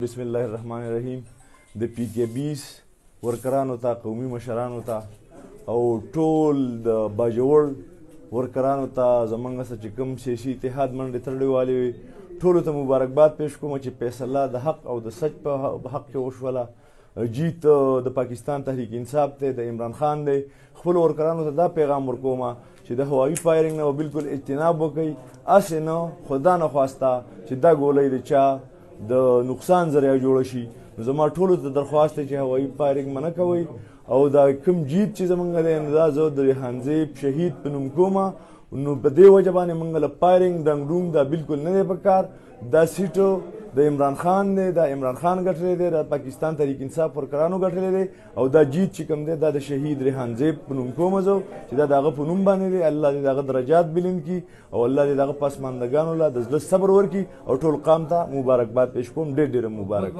بسم الله الرحمن الرحیم د پی کې 20 ورکرانو ته قومي مشرانو ته او ټول د باجوړ ورکرانو ته زمونږ څخه چې کوم سیاسي اتحاد منډې تړلې والې وي ټولو ته مبارکباد پیش کوم چې فیصله د حق او د سچ په حق کې وشوله جیت د پاکستان تحریک انصاف دی د عمران خان دی خپلو ورکرانو ته دا پیغام ورکوم چې د هوایي فایرنګ نه بالکل اجتناب وکړي هسې نه خدا نخواسته چې دا ګولۍ د چا د نقصان ذریعه جوړه شي نو زما ټولو ته درخواست دی چې هوایي فایرنګ منع کوئ او دا کوم جیت چې زمونږ دی نو دا زه د ریحان زیب شهید په نوم کومه نو په دې وجه باندې موږ له فایرنګ ډنګ ډونګ دا بالکل نه دی پکار دا سیټو د عمران خان دی دا عمران خان ګټلی دی د پاکستان تحریک انصاف ورکرانو ګټلی دی او دا جیت چې کوم دی دا د شهید ریحان زیب په نوم کومه زه چې دا د هغه په نوم باندې دی الله دې د هغه درجات بلند کړي او الله دې د هغه پسماندګانو له د زړه صبر ورکړي او ټول قام ته مبارکباد پیش کوم ډېر ډېر مبارک